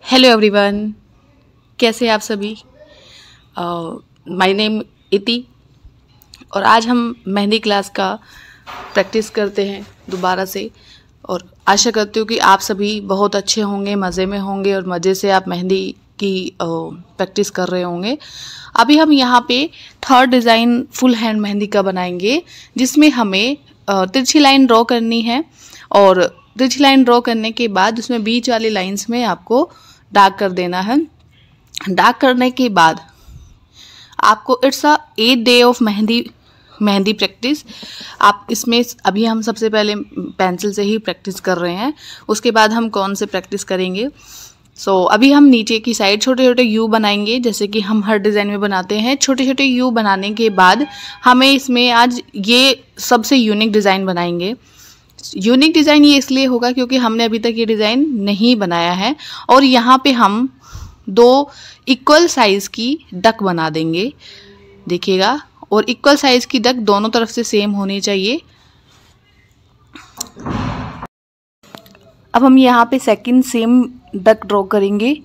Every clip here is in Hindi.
हेलो एवरीवन, कैसे हैं आप सभी। माय नेम इति और आज हम मेहंदी क्लास का प्रैक्टिस करते हैं दोबारा से। और आशा करती हूँ कि आप सभी बहुत अच्छे होंगे, मज़े में होंगे और मज़े से आप मेहंदी की प्रैक्टिस कर रहे होंगे। अभी हम यहाँ पे third design full hand mehndi का बनाएंगे, जिसमें हमें तिरछी लाइन ड्रॉ करनी है। और तिरछी लाइन ड्रॉ करने के बाद उसमें बीच वाली लाइंस में आपको डार्क कर देना है। डार्क करने के बाद आपको it's a 8 day of mehndi practice. आप इसमें अभी हम सबसे पहले पेंसिल से ही प्रैक्टिस कर रहे हैं, उसके बाद हम कौन से प्रैक्टिस करेंगे। अभी हम नीचे की साइड छोटे छोटे यू बनाएंगे, जैसे कि हम हर डिज़ाइन में बनाते हैं। छोटे छोटे यू बनाने के बाद हमें इसमें आज ये सबसे यूनिक डिज़ाइन बनाएंगे। यूनिक डिज़ाइन ये इसलिए होगा क्योंकि हमने अभी तक ये डिज़ाइन नहीं बनाया है। और यहाँ पे हम 2 इक्वल साइज़ की डक बना देंगे, देखिएगा। और इक्वल साइज़ की डक दोनों तरफ से सेम होनी चाहिए। अब हम यहाँ पे सेकंड सेम डक ड्रॉ करेंगे।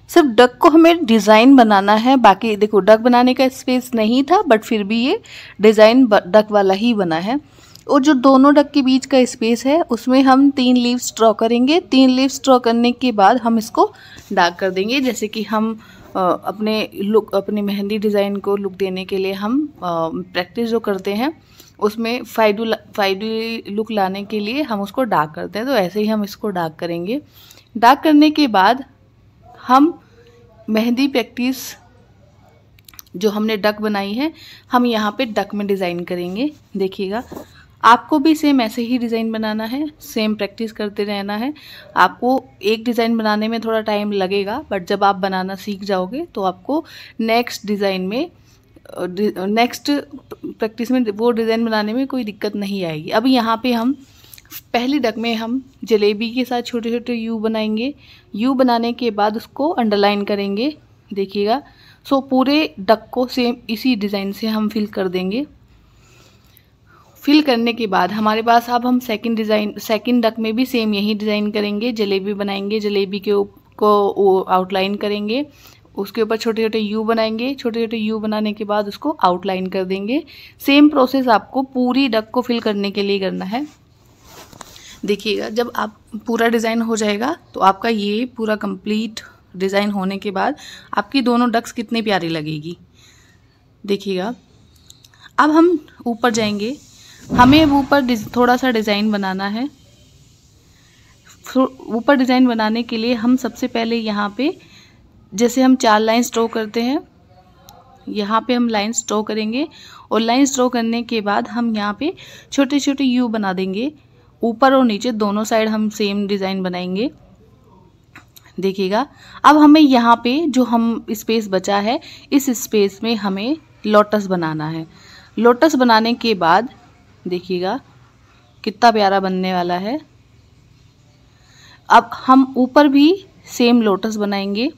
सिर्फ डक को हमें डिज़ाइन बनाना है, बाकी देखो डक बनाने का स्पेस नहीं था, बट फिर भी ये डिज़ाइन डक वाला ही बना है। और जो दोनों डक के बीच का स्पेस है उसमें हम 3 लीव्स ड्रॉ करेंगे। 3 लीव्स ड्रॉ करने के बाद हम इसको डार्क कर देंगे, जैसे कि हम अपने मेहंदी डिज़ाइन को लुक देने के लिए हम प्रैक्टिस जो करते हैं उसमें 5D लुक लाने के लिए हम उसको डार्क करते हैं। तो ऐसे ही हम इसको डार्क करेंगे। डार्क करने के बाद हम मेहंदी प्रैक्टिस जो हमने डक बनाई है, हम यहाँ पे डक में डिज़ाइन करेंगे। देखिएगा, आपको भी सेम ऐसे ही डिज़ाइन बनाना है, सेम प्रैक्टिस करते रहना है। आपको एक डिज़ाइन बनाने में थोड़ा टाइम लगेगा, बट जब आप बनाना सीख जाओगे तो आपको नेक्स्ट डिज़ाइन में नेक्स्ट प्रैक्टिस में वो डिज़ाइन बनाने में कोई दिक्कत नहीं आएगी। अब यहाँ पे हम पहली डक में हम जलेबी के साथ छोटे छोटे यू बनाएंगे। यू बनाने के बाद उसको अंडरलाइन करेंगे, देखिएगा। पूरे डक को सेम इसी डिज़ाइन से हम फिल कर देंगे। फिल करने के बाद हमारे पास अब हम सेकंड डक में भी सेम यही डिज़ाइन करेंगे। जलेबी बनाएंगे, जलेबी को आउटलाइन करेंगे, उसके ऊपर छोटे छोटे यू बनाएंगे। छोटे छोटे यू बनाने के बाद उसको आउटलाइन कर देंगे। सेम प्रोसेस आपको पूरी डक को फिल करने के लिए करना है। देखिएगा, जब आप पूरा डिज़ाइन हो जाएगा तो आपका ये पूरा कंप्लीट डिज़ाइन होने के बाद आपकी दोनों डक्स कितनी प्यारी लगेगी, देखिएगा। अब हम ऊपर जाएंगे। हमें ऊपर थोड़ा सा डिज़ाइन बनाना है। ऊपर डिज़ाइन बनाने के लिए हम सबसे पहले यहाँ पे जैसे हम 4 लाइन्स ड्रॉ करते हैं, यहाँ पे हम लाइन्स ड्रॉ करेंगे। और लाइन्स ड्रॉ करने के बाद हम यहाँ पे छोटे छोटे यू बना देंगे। ऊपर और नीचे दोनों साइड हम सेम डिज़ाइन बनाएंगे, देखिएगा। अब हमें यहाँ पे जो हम स्पेस बचा है, इस स्पेस में हमें लोटस बनाना है। लोटस बनाने के बाद देखिएगा कितना प्यारा बनने वाला है। अब हम ऊपर भी सेम लोटस बनाएंगे।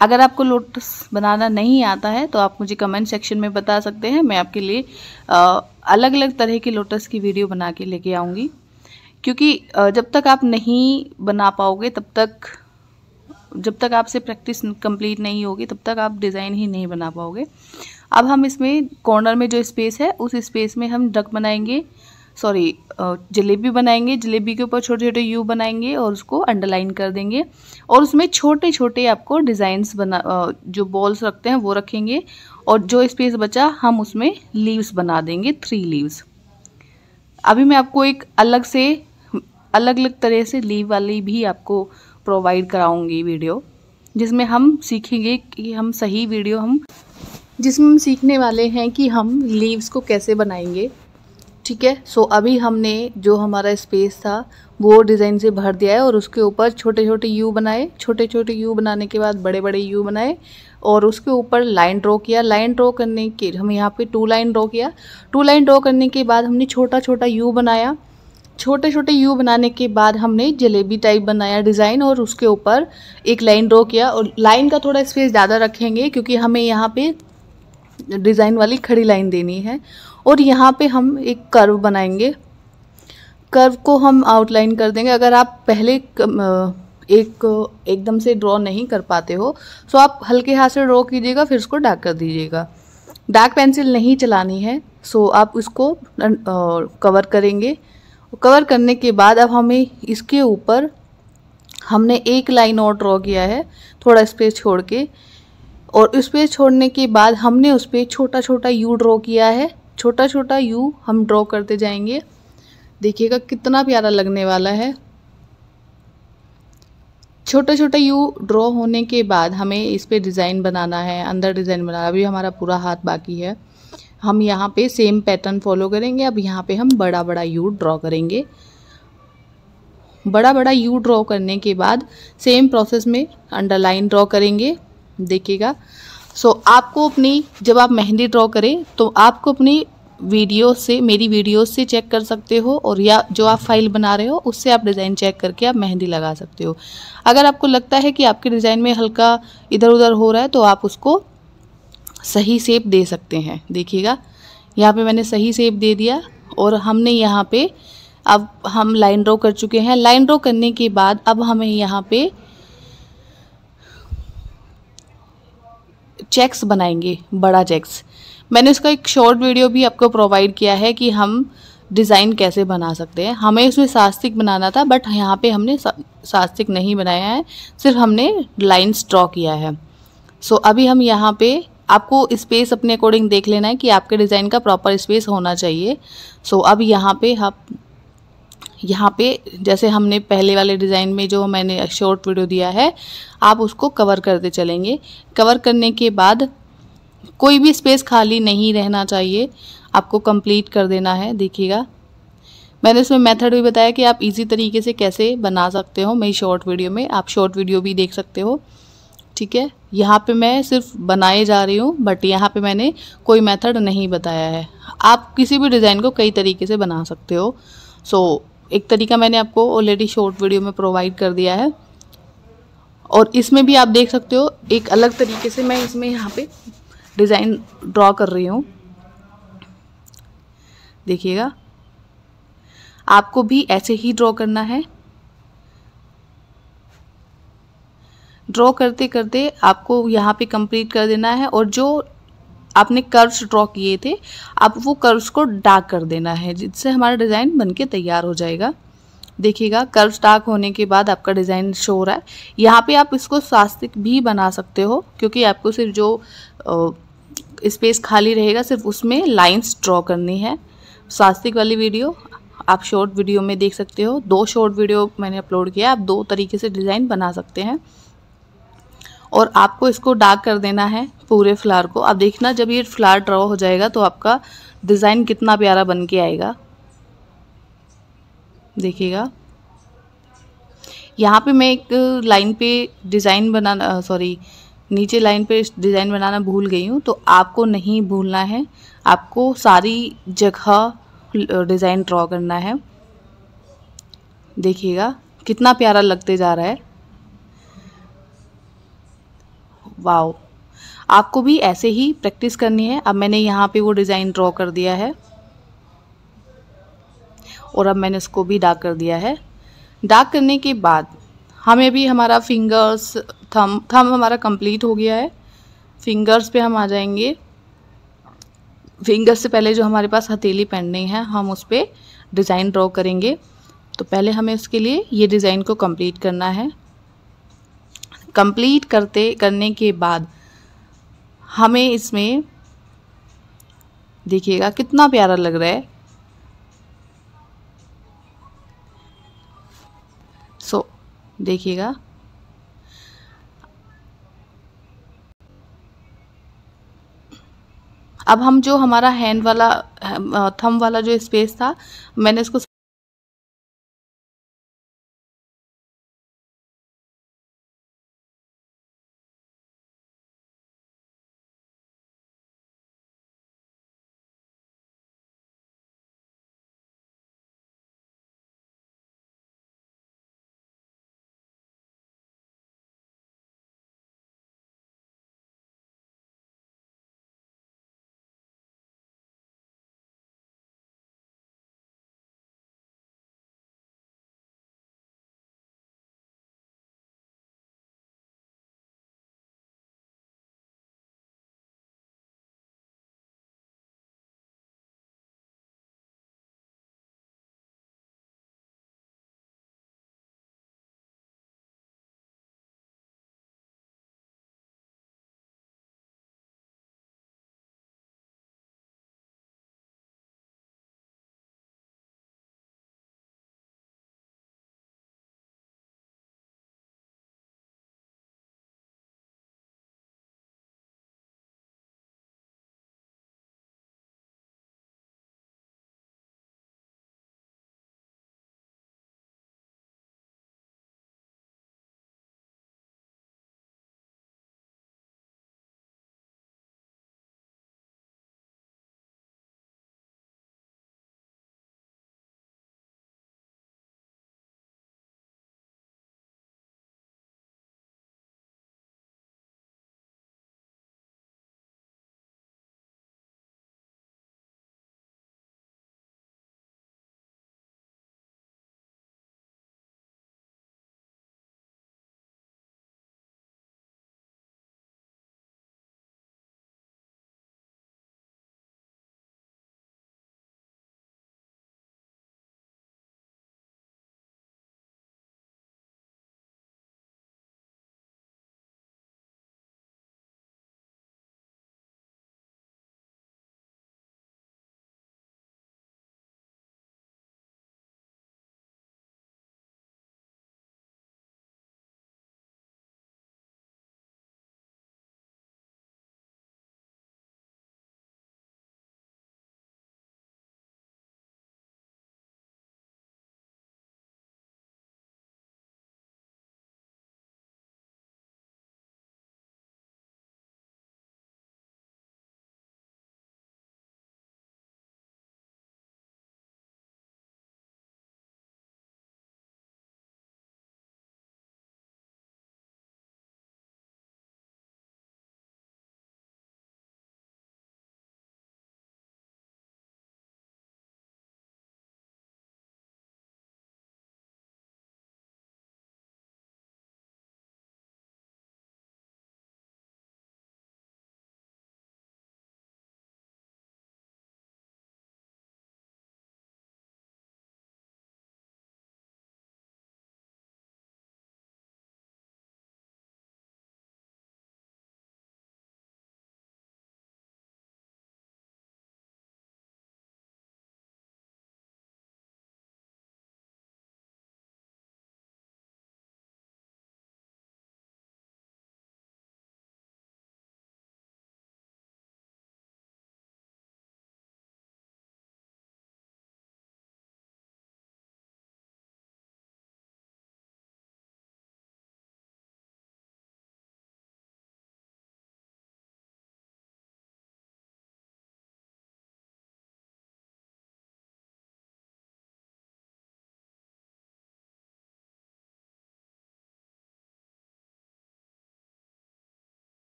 अगर आपको लोटस बनाना नहीं आता है तो आप मुझे कमेंट सेक्शन में बता सकते हैं, मैं आपके लिए अलग अलग तरह के लोटस की वीडियो बना के लेके आऊँगी। क्योंकि जब तक आप नहीं बना पाओगे जब तक आपसे प्रैक्टिस कंप्लीट नहीं होगी तब तक आप डिज़ाइन ही नहीं बना पाओगे। अब हम इसमें कॉर्नर में जो स्पेस है उस स्पेस में हम डक बनाएंगे, जलेबी बनाएंगे। जलेबी के ऊपर छोटे छोटे यू बनाएंगे और उसको अंडरलाइन कर देंगे। और उसमें छोटे छोटे आपको डिज़ाइंस जो बॉल्स रखते हैं वो रखेंगे। और जो स्पेस बचा हम उसमें लीव्स बना देंगे, 3 लीव्स। अभी मैं आपको एक अलग अलग तरह से लीव वाली भी आपको प्रोवाइड कराऊंगी वीडियो, जिसमें हम सीखेंगे कि जिसमें हम सीखने वाले हैं कि हम लीव्स को कैसे बनाएंगे, ठीक है। अभी हमने जो हमारा स्पेस था वो डिज़ाइन से भर दिया है और उसके ऊपर छोटे छोटे यू बनाए। छोटे छोटे यू बनाने के बाद बड़े बड़े यू बनाए और उसके ऊपर लाइन ड्रॉ किया। लाइन ड्रॉ करने के हम यहाँ पे 2 लाइन ड्रॉ किया। 2 लाइन ड्रॉ करने के बाद हमने छोटा छोटा यू बनाया। छोटे छोटे यू बनाने के बाद हमने जलेबी टाइप बनाया डिज़ाइन और उसके ऊपर एक लाइन ड्रॉ किया। और लाइन का थोड़ा स्पेस ज़्यादा रखेंगे क्योंकि हमें यहाँ पे डिज़ाइन वाली खड़ी लाइन देनी है। और यहाँ पे हम एक कर्व बनाएंगे। कर्व को हम आउटलाइन कर देंगे। अगर आप पहले एकदम से ड्रॉ नहीं कर पाते हो, सो आप हल्के हाथ से ड्रॉ कीजिएगा, फिर उसको डार्क कर दीजिएगा। डार्क पेंसिल नहीं चलानी है, सो आप उसको कवर करेंगे। कवर करने के बाद अब हमें इसके ऊपर हमने एक लाइन और ड्रॉ किया है, थोड़ा स्पेस छोड़ के, और स्पेस छोड़ने के बाद हमने उस पर छोटा छोटा यू ड्रॉ किया है। छोटा छोटा यू हम ड्रॉ करते जाएंगे, देखिएगा कितना प्यारा लगने वाला है। छोटा छोटा यू ड्रॉ होने के बाद हमें इस पे डिज़ाइन बनाना है, अंदर डिज़ाइन बनाना। अभी हमारा पूरा हाथ बाकी है। हम यहाँ पे सेम पैटर्न फॉलो करेंगे। अब यहाँ पे हम बड़ा बड़ा यू ड्रॉ करेंगे। बड़ा बड़ा यू ड्रॉ करने के बाद सेम प्रोसेस में अंडरलाइन ड्रॉ करेंगे, देखिएगा। सो आपको अपनी, जब आप मेहंदी ड्रॉ करें तो आपको अपनी वीडियो से, मेरी वीडियो से चेक कर सकते हो, और या जो आप फाइल बना रहे हो उससे आप डिज़ाइन चेक करके आप मेहंदी लगा सकते हो। अगर आपको लगता है कि आपके डिज़ाइन में हल्का इधर उधर हो रहा है तो आप उसको सही शेप दे सकते हैं। देखिएगा यहाँ पे मैंने सही शेप दे दिया, और हमने यहाँ पे, अब हम लाइन ड्रॉ कर चुके हैं। लाइन ड्रॉ करने के बाद अब हमें यहाँ पे चेक्स बनाएंगे, बड़ा चेक्स। मैंने उसका एक शॉर्ट वीडियो भी आपको प्रोवाइड किया है कि हम डिज़ाइन कैसे बना सकते हैं। हमें उसमें सास्तिक बनाना था, बट यहाँ पे हमने सास्तिक नहीं बनाया है, सिर्फ हमने लाइंस ड्रॉ किया है। सो अभी हम यहाँ पे, आपको स्पेस अपने अकॉर्डिंग देख लेना है कि आपके डिज़ाइन का प्रॉपर स्पेस होना चाहिए। सो अब यहाँ पे जैसे हमने पहले वाले डिज़ाइन में जो मैंने शॉर्ट वीडियो दिया है, आप उसको कवर करते चलेंगे। कवर करने के बाद कोई भी स्पेस खाली नहीं रहना चाहिए, आपको कंप्लीट कर देना है। देखिएगा मैंने इसमें मेथड भी बताया कि आप इजी तरीके से कैसे बना सकते हो मेरी शॉर्ट वीडियो में, आप शॉर्ट वीडियो भी देख सकते हो, ठीक है। यहाँ पे मैं सिर्फ बनाए जा रही हूँ, बट यहाँ पे मैंने कोई मेथड नहीं बताया है। आप किसी भी डिज़ाइन को कई तरीके से बना सकते हो। सो एक तरीका मैंने आपको ऑलरेडी शॉर्ट वीडियो में प्रोवाइड कर दिया है, और इसमें भी आप देख सकते हो एक अलग तरीके से मैं इसमें यहाँ पे डिज़ाइन ड्रॉ कर रही हूँ। देखिएगा आपको भी ऐसे ही ड्रॉ करना है। ड्रॉ करते करते आपको यहाँ पे कंप्लीट कर देना है, और जो आपने कर्व्स ड्रॉ किए थे, आप वो कर्व्स को डार्क कर देना है, जिससे हमारा डिज़ाइन बनके तैयार हो जाएगा। देखिएगा कर्व्स डार्क होने के बाद आपका डिज़ाइन शो हो रहा है। यहाँ पे आप इसको सास्तिक भी बना सकते हो, क्योंकि आपको सिर्फ जो स्पेस खाली रहेगा सिर्फ उसमें लाइंस ड्रॉ करनी है। सास्तिक वाली वीडियो आप शॉर्ट वीडियो में देख सकते हो। 2 शॉर्ट वीडियो मैंने अपलोड किया, आप 2 तरीके से डिज़ाइन बना सकते हैं। और आपको इसको डार्क कर देना है पूरे फ्लावर को। आप देखना जब ये फ्लावर ड्रॉ हो जाएगा तो आपका डिज़ाइन कितना प्यारा बन के आएगा। देखिएगा यहाँ पे मैं एक लाइन पे डिज़ाइन बनाना, नीचे लाइन पे डिज़ाइन बनाना भूल गई हूँ, तो आपको नहीं भूलना है, आपको सारी जगह डिज़ाइन ड्रॉ करना है। देखिएगा कितना प्यारा लगते जा रहा है। वाओ, आपको भी ऐसे ही प्रैक्टिस करनी है। अब मैंने यहाँ पे वो डिज़ाइन ड्रॉ कर दिया है, और अब मैंने इसको भी डार्क कर दिया है। डार्क करने के बाद हमें भी हमारा फिंगर्स, थम हमारा कंप्लीट हो गया है। फिंगर्स पे हम आ जाएंगे। फिंगर्स से पहले जो हमारे पास हथेली पेंडिंग है, हम उस पर डिज़ाइन ड्रॉ करेंगे। तो पहले हमें उसके लिए ये डिज़ाइन को कंप्लीट करना है। कंप्लीट करने के बाद हमें इसमें, देखिएगा कितना प्यारा लग रहा है। सो देखिएगा अब हम जो हमारा हैंड वाला, थंब वाला जो स्पेस था, मैंने इसको